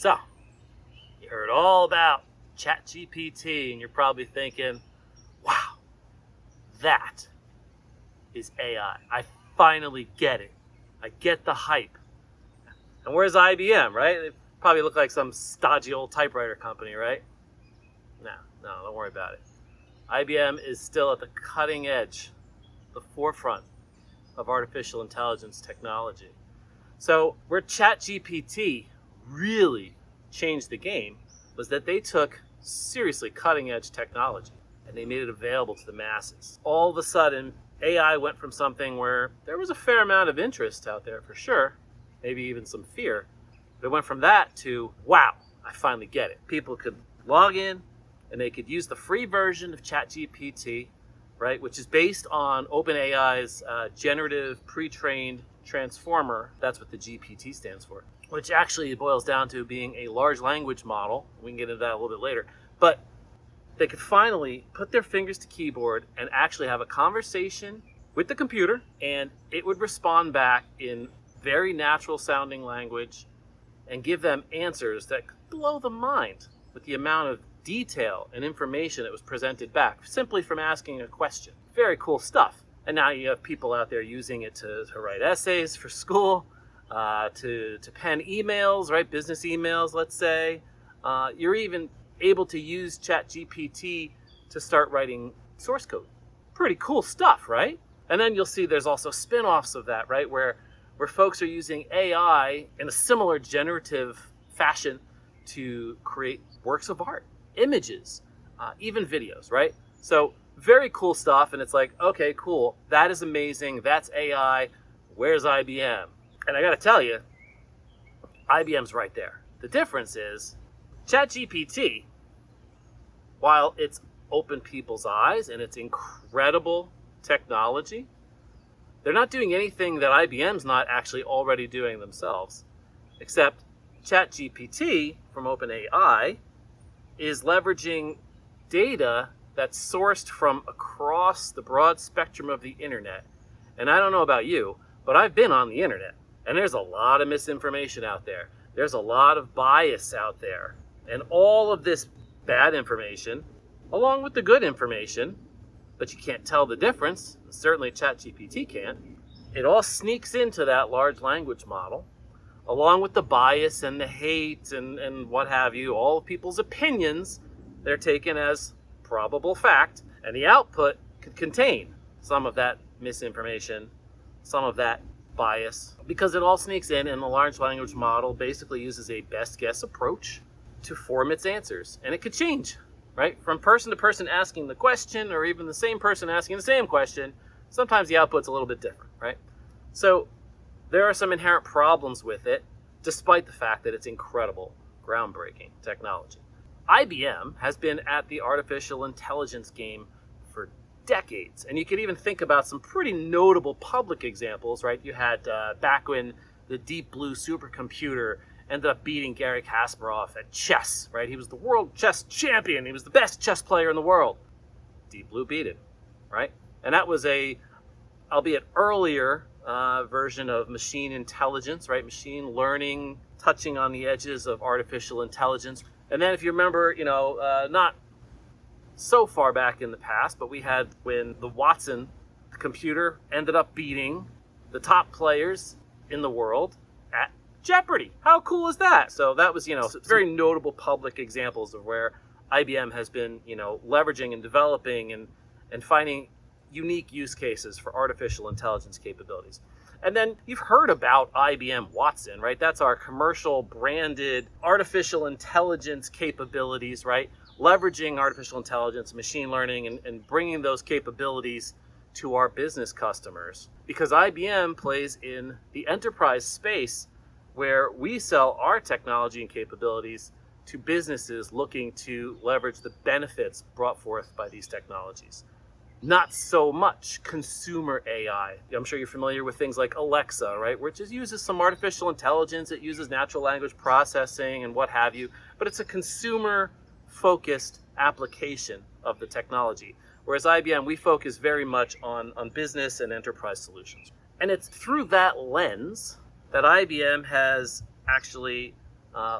So, you heard all about ChatGPT, and you're probably thinking, wow, that is AI. I finally get it. I get the hype. And where's IBM, right? They probably look like some stodgy old typewriter company, right? No, don't worry about it. IBM is still at the cutting edge, the forefront of artificial intelligence technology. So where ChatGPT really changed the game was that they took seriously cutting edge technology and they made it available to the masses. All of a sudden, AI went from something where there was a fair amount of interest out there for sure, maybe even some fear, but it went from that to, wow, I finally get it. People could log in and they could use the free version of ChatGPT, right, which is based on OpenAI's generative pre-trained transformer. That's what the GPT stands for, which actually boils down to being a large language model. We can get into that a little bit later. But they could finally put their fingers to keyboard and actually have a conversation with the computer, and it would respond back in very natural sounding language and give them answers that could blow the mind with the amount of detail and information that was presented back simply from asking a question. Very cool stuff. And now you have people out there using it to write essays for school, to pen emails, right? Business emails, let's say. You're even able to use ChatGPT to start writing source code. Pretty cool stuff, right? And then you'll see there's also spin-offs of that, right? Where folks are using AI in a similar generative fashion to create works of art, images, even videos, right? So very cool stuff. And it's like, okay, cool. That is amazing. That's AI. Where's IBM? And I got to tell you, IBM's right there. The difference is ChatGPT, while it's opened people's eyes and it's incredible technology, they're not doing anything that IBM's not actually already doing themselves, except ChatGPT from OpenAI is leveraging data that's sourced from across the broad spectrum of the internet. And I don't know about you, but I've been on the internet, and there's a lot of misinformation out there. There's a lot of bias out there. And all of this bad information, along with the good information, but you can't tell the difference, certainly ChatGPT can't, it all sneaks into that large language model, along with the bias and the hate and what have you, all of people's opinions, they're taken as probable fact, and the output could contain some of that misinformation, some of that bias, because it all sneaks in, and the large language model basically uses a best guess approach to form its answers. And it could change, right? From person to person asking the question, or even the same person asking the same question, sometimes the output's a little bit different, right? So there are some inherent problems with it, despite the fact that it's incredible, groundbreaking technology. IBM has been at the artificial intelligence game for decades. And you could even think about some pretty notable public examples, right? You had back when the Deep Blue supercomputer ended up beating Garry Kasparov at chess, right? He was the world chess champion. He was the best chess player in the world. Deep Blue beat him, right? And that was a, albeit earlier, version of machine intelligence, right? Machine learning, touching on the edges of artificial intelligence. And then if you remember, not so far back in the past, but we had when the Watson computer ended up beating the top players in the world at Jeopardy. How cool is that? So that was, very notable public examples of where IBM has been, leveraging and developing and finding unique use cases for artificial intelligence capabilities. And then you've heard about IBM Watson, right? That's our commercial branded artificial intelligence capabilities, right? Leveraging artificial intelligence, machine learning, and bringing those capabilities to our business customers. Because IBM plays in the enterprise space where we sell our technology and capabilities to businesses looking to leverage the benefits brought forth by these technologies. Not so much consumer AI. I'm sure you're familiar with things like Alexa, right? Which uses some artificial intelligence. It uses natural language processing and what have you. But it's a consumer-focused application of the technology. Whereas IBM, we focus very much on business and enterprise solutions. And it's through that lens that IBM has actually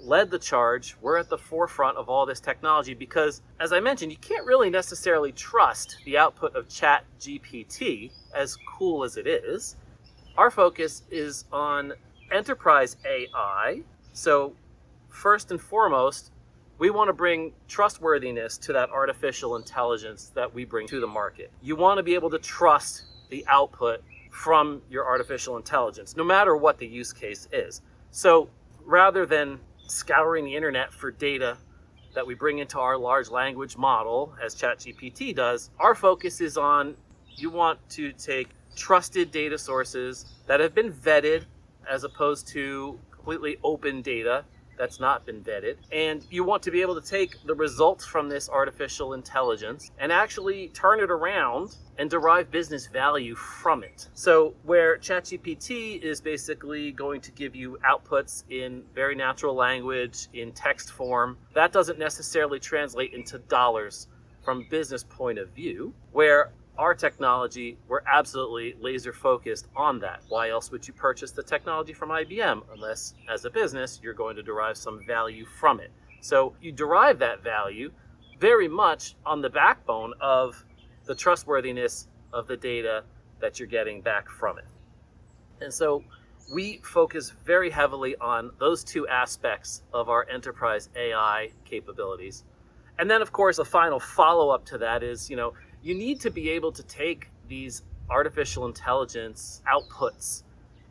led the charge. We're at the forefront of all this technology because, as I mentioned, you can't really necessarily trust the output of ChatGPT, as cool as it is. Our focus is on enterprise AI. So first and foremost, we want to bring trustworthiness to that artificial intelligence that we bring to the market. You want to be able to trust the output from your artificial intelligence, no matter what the use case is. So rather than scouring the internet for data that we bring into our large language model, as ChatGPT does, our focus is on, you want to take trusted data sources that have been vetted as opposed to completely open data that's not been vetted. And you want to be able to take the results from this artificial intelligence and actually turn it around and derive business value from it. So where ChatGPT is basically going to give you outputs in very natural language, in text form, that doesn't necessarily translate into dollars from a business point of view, where our technology, we're absolutely laser focused on that. Why else would you purchase the technology from IBM unless, as a business, you're going to derive some value from it? So you derive that value very much on the backbone of the trustworthiness of the data that you're getting back from it. And so we focus very heavily on those two aspects of our enterprise AI capabilities. And then, of course, a final follow-up to that is, you need to be able to take these artificial intelligence outputs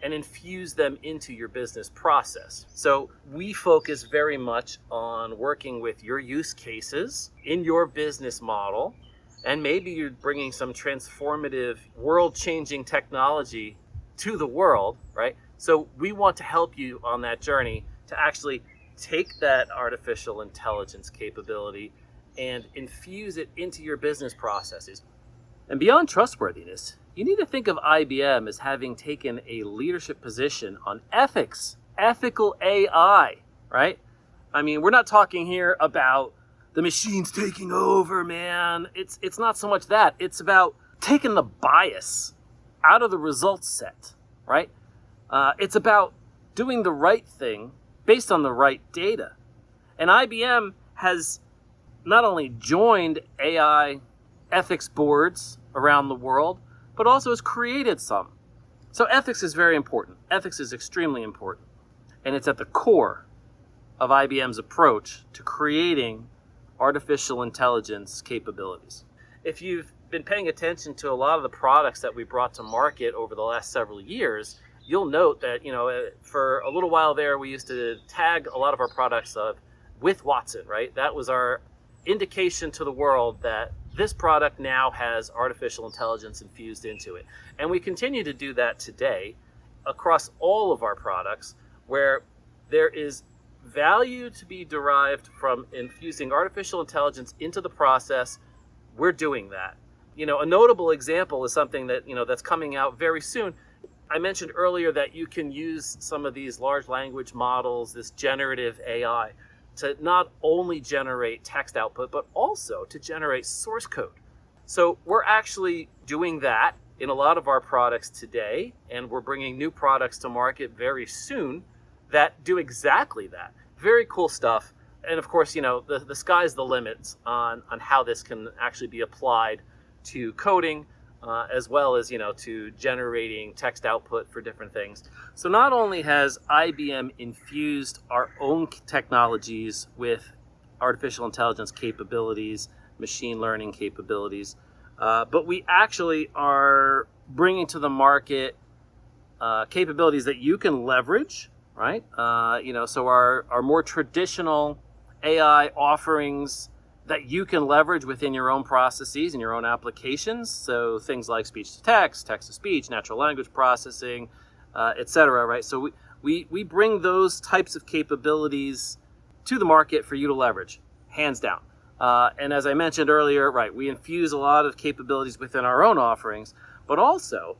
and infuse them into your business process. So we focus very much on working with your use cases in your business model, and maybe you're bringing some transformative, world-changing technology to the world, right? So we want to help you on that journey to actually take that artificial intelligence capability and infuse it into your business processes. And beyond trustworthiness, you need to think of IBM as having taken a leadership position on ethics, ethical AI, right? I mean, we're not talking here about the machines taking over, man. It's not so much that. It's about taking the bias out of the results set, right? It's about doing the right thing based on the right data. And IBM has not only joined AI ethics boards around the world, but also has created some. So ethics is very important. Ethics is extremely important. And it's at the core of IBM's approach to creating artificial intelligence capabilities. If you've been paying attention to a lot of the products that we brought to market over the last several years, you'll note that, for a little while there, we used to tag a lot of our products with Watson, right? That was our indication to the world that this product now has artificial intelligence infused into it. And we continue to do that today across all of our products, where there is value to be derived from infusing artificial intelligence into the process. We're doing that. A notable example is something that, that's coming out very soon. I mentioned earlier that you can use some of these large language models, this generative AI, to not only generate text output, but also to generate source code. So we're actually doing that in a lot of our products today, and we're bringing new products to market very soon that do exactly that. Very cool stuff. And of course, the sky's the limit on how this can actually be applied to coding, as well as, to generating text output for different things. So not only has IBM infused our own technologies with artificial intelligence capabilities, machine learning capabilities, but we actually are bringing to the market capabilities that you can leverage, right? So our more traditional AI offerings that you can leverage within your own processes and your own applications. So things like speech to text, text to speech, natural language processing, etc. Right? So we bring those types of capabilities to the market for you to leverage, hands down. And as I mentioned earlier, right, we infuse a lot of capabilities within our own offerings, but also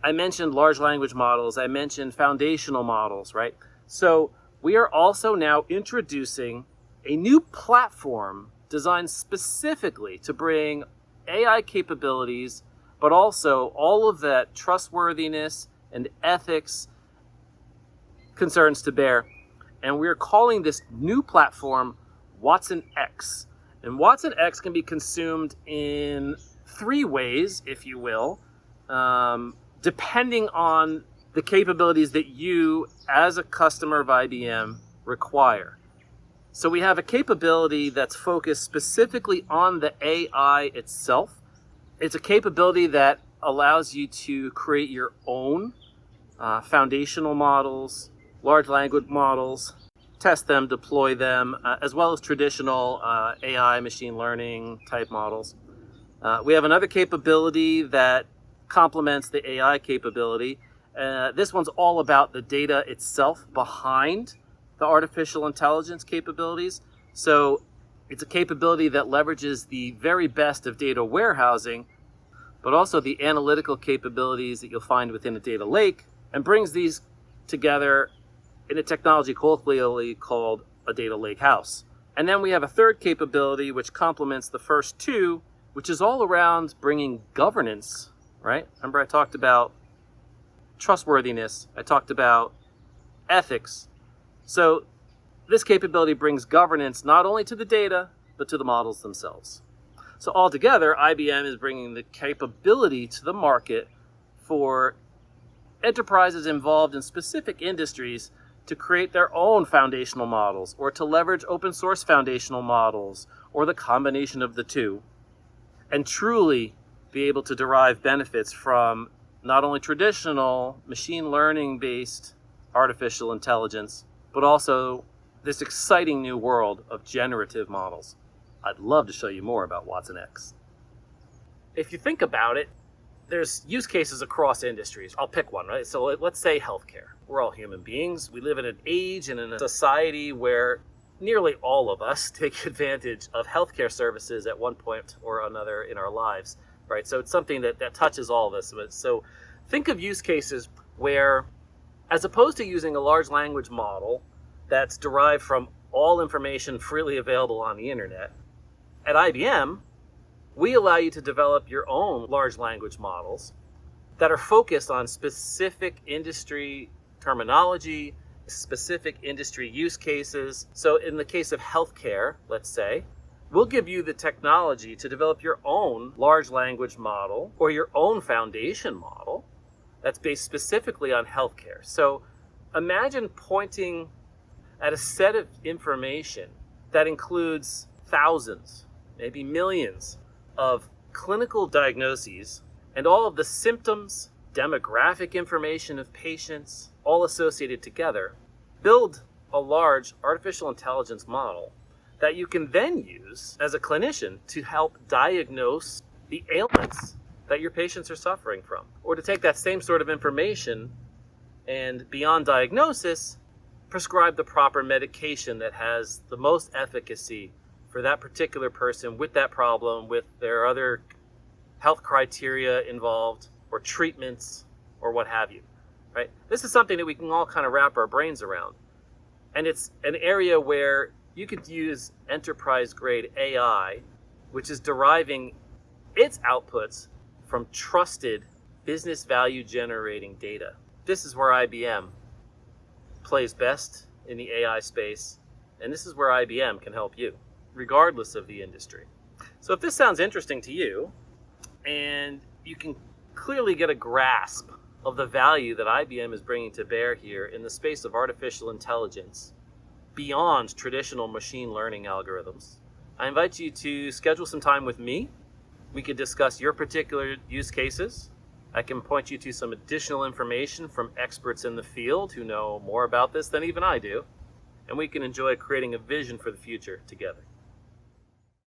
I mentioned large language models, I mentioned foundational models, right? So we are also now introducing a new platform designed specifically to bring AI capabilities, but also all of that trustworthiness and ethics concerns to bear. And we're calling this new platform Watson X. And Watson X can be consumed in three ways, if you will, depending on the capabilities that you, as a customer of IBM, require. So we have a capability that's focused specifically on the AI itself. It's a capability that allows you to create your own foundational models, large language models, test them, deploy them, as well as traditional AI, machine learning type models. We have another capability that complements the AI capability. This one's all about the data itself behind the artificial intelligence capabilities. So it's a capability that leverages the very best of data warehousing, but also the analytical capabilities that you'll find within a data lake, and brings these together in a technology colloquially called a data lake house. And then we have a third capability which complements the first two, which is all around bringing governance, right? Remember I talked about trustworthiness, I talked about ethics. So this capability brings governance not only to the data, but to the models themselves. So altogether, IBM is bringing the capability to the market for enterprises involved in specific industries to create their own foundational models, or to leverage open source foundational models, or the combination of the two, and truly be able to derive benefits from not only traditional machine learning based artificial intelligence, but also this exciting new world of generative models. I'd love to show you more about Watson X. If you think about it, there's use cases across industries. I'll pick one, right? So let's say healthcare. We're all human beings. We live in an age and in a society where nearly all of us take advantage of healthcare services at one point or another in our lives, right? So it's something that touches all of us. So think of use cases where, as opposed to using a large language model that's derived from all information freely available on the internet, at IBM, we allow you to develop your own large language models that are focused on specific industry terminology, specific industry use cases. So in the case of healthcare, let's say, we'll give you the technology to develop your own large language model or your own foundation model that's based specifically on healthcare. So imagine pointing at a set of information that includes thousands, maybe millions of clinical diagnoses and all of the symptoms, demographic information of patients, all associated together. Build a large artificial intelligence model that you can then use as a clinician to help diagnose the ailments that your patients are suffering from. Or to take that same sort of information and, beyond diagnosis, prescribe the proper medication that has the most efficacy for that particular person with that problem, with their other health criteria involved, or treatments, or what have you, right? This is something that we can all kind of wrap our brains around. And it's an area where you could use enterprise-grade AI, which is deriving its outputs from trusted business value generating data. This is where IBM plays best in the AI space, and this is where IBM can help you, regardless of the industry. So if this sounds interesting to you, and you can clearly get a grasp of the value that IBM is bringing to bear here in the space of artificial intelligence, beyond traditional machine learning algorithms, I invite you to schedule some time with me. We could discuss your particular use cases. I can point you to some additional information from experts in the field who know more about this than even I do, and we can enjoy creating a vision for the future together.